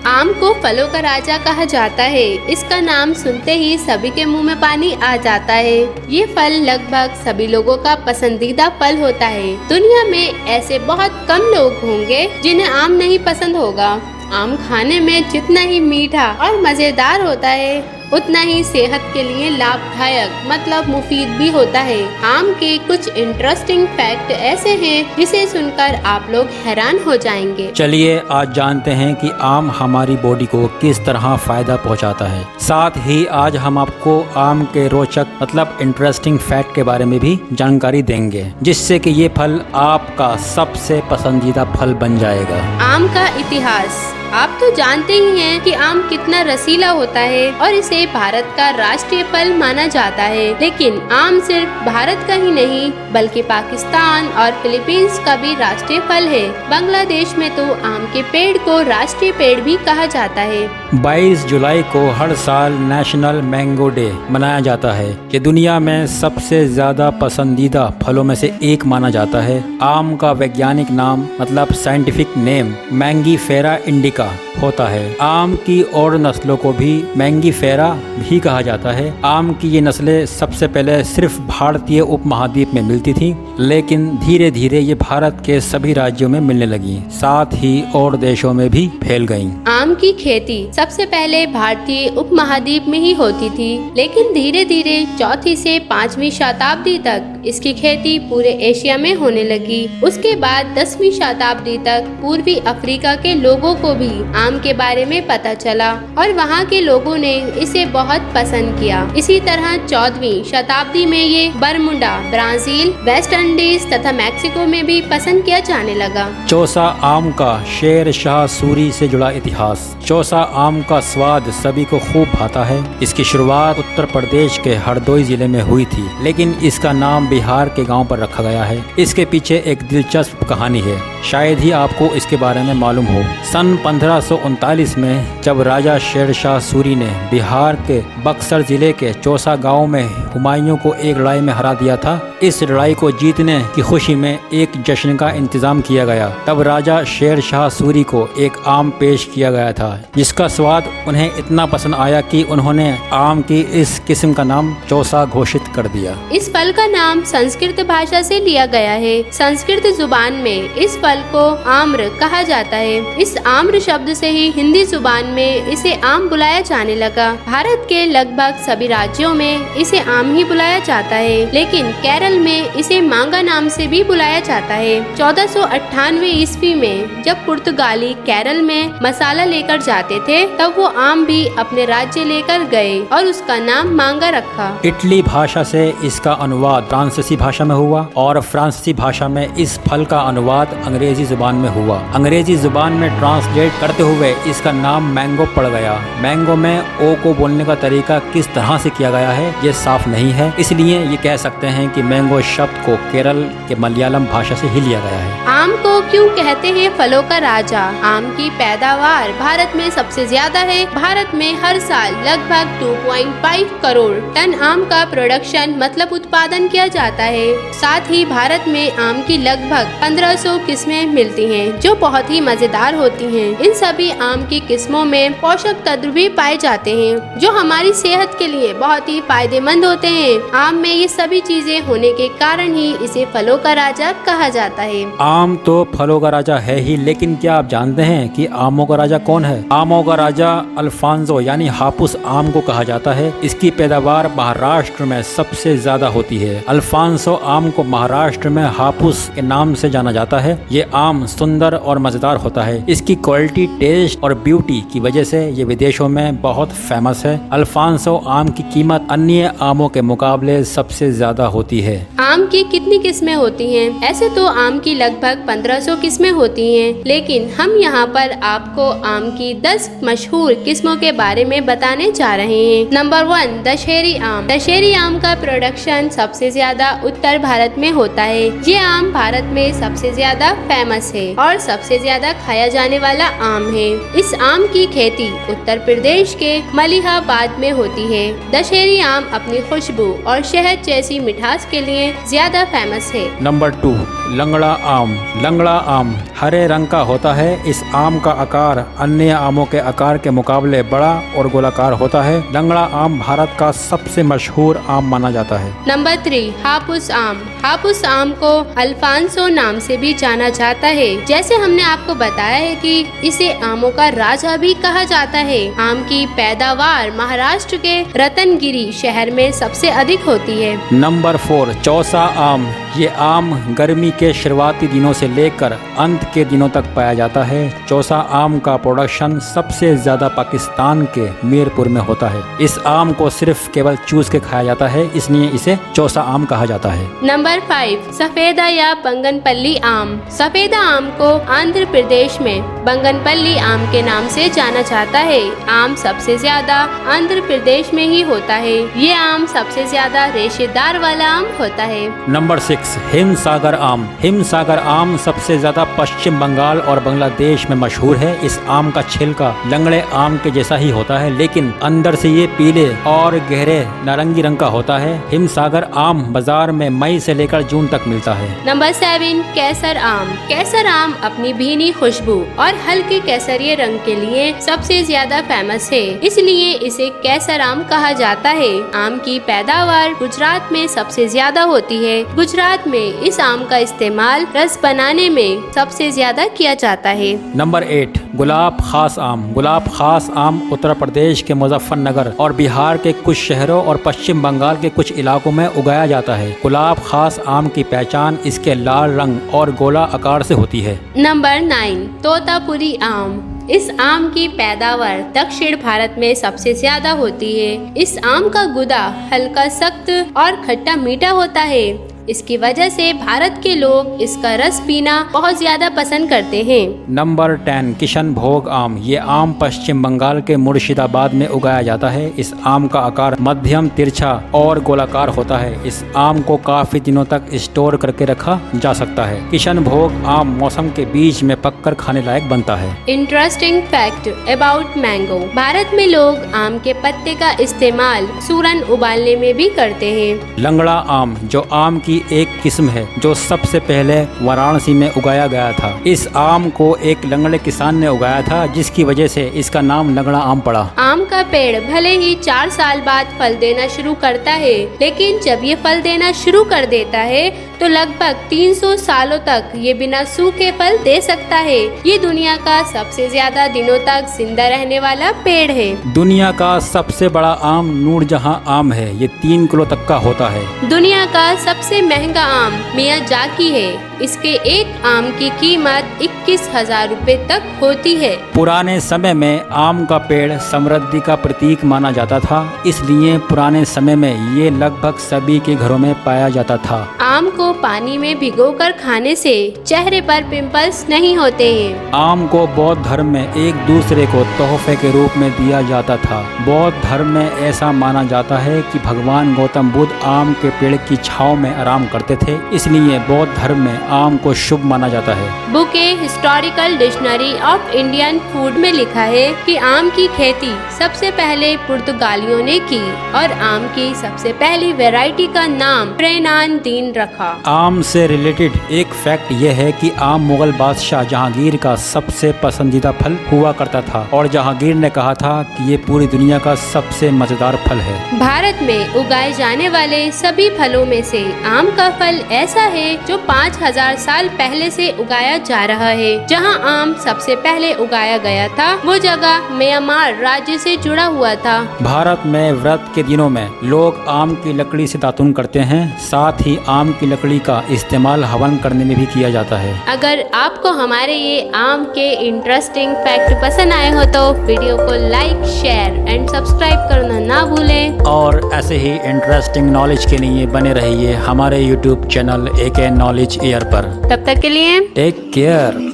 आम को फलों का राजा कहा जाता है। इसका नाम सुनते ही सभी के मुंह में पानी आ जाता है। ये फल लगभग सभी लोगों का पसंदीदा फल होता है। दुनिया में ऐसे बहुत कम लोग होंगे जिन्हें आम नहीं पसंद होगा। आम खाने में जितना ही मीठा और मजेदार होता है उतना ही सेहत के लिए लाभदायक मतलब मुफीद भी होता है। आम के कुछ इंटरेस्टिंग फैक्ट ऐसे हैं जिसे सुनकर आप लोग हैरान हो जाएंगे। चलिए आज जानते हैं कि आम हमारी बॉडी को किस तरह फायदा पहुंचाता है। साथ ही आज हम आपको आम के रोचक मतलब इंटरेस्टिंग फैक्ट के बारे में भी जानकारी देंगे, जिससे कि ये फल आपका सबसे पसंदीदा फल बन जाएगा। आम का इतिहास। आप तो जानते ही हैं कि आम कितना रसीला होता है और इसे भारत का राष्ट्रीय फल माना जाता है। लेकिन आम सिर्फ भारत का ही नहीं बल्कि पाकिस्तान और फिलीपींस का भी राष्ट्रीय फल है। बांग्लादेश में तो आम के पेड़ को राष्ट्रीय पेड़ भी कहा जाता है। 22 जुलाई को हर साल नेशनल मैंगो डे मनाया जाता है। ये दुनिया में सबसे ज्यादा पसंदीदा फलों में से एक माना जाता है। आम का वैज्ञानिक नाम मतलब साइंटिफिक नेम मैंगीफेरा इंडिका होता है। आम की और नस्लों को भी मैंगीफेरा भी कहा जाता है। आम की ये नस्लें सबसे पहले सिर्फ भारतीय उपमहाद्वीप में मिलती थी, लेकिन धीरे धीरे ये भारत के सभी राज्यों में मिलने लगी, साथ ही और देशों में भी फैल गईं। आम की खेती सबसे पहले भारतीय उपमहाद्वीप में ही होती थी, लेकिन धीरे धीरे 4वीं से 5वीं शताब्दी तक इसकी खेती पूरे एशिया में होने लगी। उसके बाद 10वीं शताब्दी तक पूर्वी अफ्रीका के लोगों को भी आम के बारे में पता चला और वहाँ के लोगों ने इसे बहुत पसंद किया। इसी तरह 14वीं शताब्दी में ये बरमुडा, ब्राजील, वेस्ट इंडीज तथा मैक्सिको में भी पसंद किया जाने लगा। चौसा आम का शेर शाह सूरी से जुड़ा इतिहास। चौसा आम का स्वाद सभी को खूब भाता है। इसकी शुरुआत उत्तर प्रदेश के हरदोई जिले में हुई थी, लेकिन इसका नाम बिहार के गांव पर रखा गया है। इसके पीछे एक दिलचस्प कहानी है, शायद ही आपको इसके बारे में मालूम हो। सन 1539 में जब राजा शेर शाह सूरी ने बिहार के बक्सर जिले के चौसा गांव में हुमायूं को एक लड़ाई में हरा दिया था, इस लड़ाई को जीतने की खुशी में एक जश्न का इंतजाम किया गया। तब राजा शेर शाह सूरी को एक आम पेश किया गया था, जिसका स्वाद उन्हें इतना पसंद आया कि उन्होंने आम की इस किस्म का नाम चौसा घोषित कर दिया। इस फल का नाम संस्कृत भाषा से लिया गया है। संस्कृत जुबान में इस फल को आम्र कहा जाता है। इस आम्र शब्द से ही हिंदी जुबान में इसे आम बुलाया जाने लगा। भारत के लगभग सभी राज्यों में इसे आम ही बुलाया जाता है, लेकिन केरल में इसे मांगा नाम से भी बुलाया जाता है। 1498 ईस्वी में जब पुर्तगाली केरल में मसाला लेकर जाते थे, तब वो आम भी अपने राज्य लेकर गए और उसका नाम मांगा रखा। इटली भाषा से इसका अनुवाद फ्रांसीसी भाषा में हुआ और फ्रांसीसी भाषा में इस फल का अनुवाद अंग्रेजी जुबान में हुआ। अंग्रेजी जुबान में ट्रांसलेट करते हुए इसका नाम मैंगो पड़ गया। मैंगो में ओ को बोलने का तरीका किस तरह से किया गया है ये साफ नहीं है, इसलिए ये कह सकते हैं कि मैंगो शब्द को केरल के मलयालम भाषा से ही लिया गया है। आम को क्यों कहते हैं फलों का राजा? आम की पैदावार भारत में सबसे ज्यादा है। भारत में हर साल लगभग 2.5 करोड़ टन आम का प्रोडक्शन मतलब उत्पादन किया जाता है। साथ ही भारत में आम की लगभग 1500 किस्में मिलती हैं, जो बहुत ही मजेदार होती हैं। इन सभी आम की किस्मों में पोषक तत्व भी पाए जाते हैं, जो हमारी सेहत के लिए बहुत ही फायदेमंद होते हैं। आम में ये सभी चीजें होने के कारण ही इसे फलों का राजा कहा जाता है। आम तो फलों का राजा है ही, लेकिन क्या आप जानते हैं कि आमों का राजा कौन है? आमों का राजा अल्फांसो यानी हापुस आम को कहा जाता है। इसकी पैदावार महाराष्ट्र में सबसे ज्यादा होती है। अल्फांसो आम को महाराष्ट्र में हापुस के नाम से जाना जाता है। ये आम सुंदर और मजेदार होता है। इसकी क्वालिटी, टेस्ट और ब्यूटी की वजह से ये विदेशों में बहुत फेमस है। अल्फांसो आम की कीमत अन्य आमों के मुकाबले सबसे ज्यादा होती है। आम की कितनी किस्में होती हैं? ऐसे तो आम की लगभग 1500 किस्में होती हैं, लेकिन हम यहाँ पर आपको आम की 10 मशहूर किस्मों के बारे में बताने जा रहे हैं। नंबर 1, दशहरी आम। दशहरी आम का प्रोडक्शन सबसे ज्यादा उत्तर भारत में होता है। ये आम भारत में सबसे ज्यादा फेमस है और सबसे ज्यादा खाया जाने वाला आम है। इस आम की खेती उत्तर प्रदेश के मलिहाबाद में होती है। दशहरी आम अपनी खुशबू और शहद जैसी मिठास के लिए ज्यादा फेमस है। नंबर 2, लंगड़ा आम। लंगड़ा आम हरे रंग का होता है। इस आम का आकार अन्य आमों के आकार के मुकाबले बड़ा और गोलाकार होता है। लंगड़ा आम भारत का सबसे मशहूर आम माना जाता है। नंबर 3, हापुस आम। हापुस आम को अल्फांसो नाम से भी जाना जाता है। जैसे हमने आपको बताया है कि इसे आमों का राजा भी कहा जाता है। आम की पैदावार महाराष्ट्र के रत्नगिरी शहर में सबसे अधिक होती है। नंबर 4, चौसा आम। ये आम गर्मी के शुरुआती दिनों से लेकर अंत के दिनों तक पाया जाता है। चौसा आम का प्रोडक्शन सबसे ज्यादा पाकिस्तान के मीरपुर में होता है। इस आम को सिर्फ केवल चूस के खाया जाता है, इसलिए इसे चौसा आम कहा जाता है। नंबर 5, सफेदा या बंगनपल्ली आम। सफेदा आम को आंध्र प्रदेश में बंगनपल्ली आम के नाम से जाना जाता है। आम सबसे ज्यादा आंध्र प्रदेश में ही होता है। ये आम सबसे ज्यादा रेशेदार वाला आम होता है। नंबर 6, हिमसागर आम। हिमसागर आम सबसे ज्यादा पश्चिम बंगाल और बांग्लादेश में मशहूर है। इस आम का छिलका लंगड़े आम के जैसा ही होता है, लेकिन अंदर से ये पीले और गहरे नारंगी रंग का होता है। हिमसागर आम बाजार में मई से लेकर जून तक मिलता है। नंबर 7, केसर आम। केसर आम अपनी भीनी खुशबू और हल्के केसरिये रंग के लिए सबसे ज्यादा फेमस है, इसलिए इसे केसर आम कहा जाता है। आम की पैदावार गुजरात में सबसे ज्यादा होती है। गुजरात में इस आम का इस्तेमाल रस बनाने में सबसे ज्यादा किया जाता है। नंबर 8, गुलाब खास आम। गुलाब खास आम उत्तर प्रदेश के मुजफ्फरनगर और बिहार के कुछ शहरों और पश्चिम बंगाल के कुछ इलाकों में उगाया जाता है। गुलाब खास आम की पहचान इसके लाल रंग और गोला आकार से होती है। नंबर 9, तोतापुरी आम। इस आम की पैदावार दक्षिण भारत में सबसे ज्यादा होती है। इस आम का गुदा हल्का सख्त और खट्टा मीठा होता है। इसकी वजह से भारत के लोग इसका रस पीना बहुत ज्यादा पसंद करते हैं। नंबर 10, किशनभोग आम। ये आम पश्चिम बंगाल के मुर्शिदाबाद में उगाया जाता है। इस आम का आकार मध्यम, तिरछा और गोलाकार होता है। इस आम को काफी दिनों तक स्टोर करके रखा जा सकता है। किशनभोग आम मौसम के बीच में पककर खाने लायक बनता है। Interesting fact about mango. Bharat में लोग आम के पत्ते का इस्तेमाल सूरन उबालने में भी करते हैं। लंगड़ा आम, जो आम की एक किस्म है जो सबसे पहले वाराणसी में उगाया गया था। इस आम को एक लंगड़े किसान ने उगाया था, जिसकी वजह से इसका नाम लंगड़ा आम पड़ा। आम का पेड़ भले ही 4 साल बाद फल देना शुरू करता है, लेकिन जब ये फल देना शुरू कर देता है तो लगभग 300 सालों तक ये बिना सूखे फल दे सकता है। ये दुनिया का सबसे ज्यादा दिनों तक जिंदा रहने वाला पेड़ है। दुनिया का सबसे बड़ा आम नूरजहां आम है। ये 3 किलो तक का होता है। दुनिया का सबसे महंगा आम मियाजाकी है। इसके एक आम की कीमत 21,000 रुपए तक होती है। पुराने समय में आम का पेड़ समृद्धि का प्रतीक माना जाता था, इसलिए पुराने समय में ये लगभग सभी के घरों में पाया जाता था। आम को पानी में भिगोकर खाने से चेहरे पर पिंपल्स नहीं होते हैं। आम को बौद्ध धर्म में एक दूसरे को तोहफे के रूप में दिया जाता था। बौद्ध धर्म में ऐसा माना जाता है कि भगवान गौतम बुद्ध आम के पेड़ की छांव में आराम करते थे, इसलिए बौद्ध धर्म में आम को शुभ माना जाता है। Bouquet historical dictionary of Indian food में लिखा है कि आम की खेती सबसे पहले पुर्तगालियों ने की और आम की सबसे पहली वैरायटी का नाम प्रेनान-दीन रखा। आम से रिलेटेड एक फैक्ट यह है कि आम मुगल बादशाह जहांगीर का सबसे पसंदीदा फल हुआ करता था और जहांगीर ने कहा था कि ये पूरी दुनिया का सबसे मजेदार फल है। भारत में उगाए जाने वाले सभी फलों में से आम का फल ऐसा है जो 5000 साल पहले से उगाया जा रहा है। जहां आम सबसे पहले उगाया गया था वो जगह म्यांमार राज्य से जुड़ा हुआ था। भारत में व्रत के दिनों में लोग आम की लकड़ी से दातुन करते हैं। साथ ही आम की लकड़ी का इस्तेमाल हवन करने में भी किया जाता है। अगर आपको हमारे ये आम के इंटरेस्टिंग फैक्ट पसंद आए हो तो वीडियो को लाइक, शेयर एंड सब्सक्राइब करना ना भूलें। और ऐसे ही इंटरेस्टिंग नॉलेज के लिए बने रहिए हमारे YouTube channel AK knowledge air पर। तब तक के लिए टेक केयर।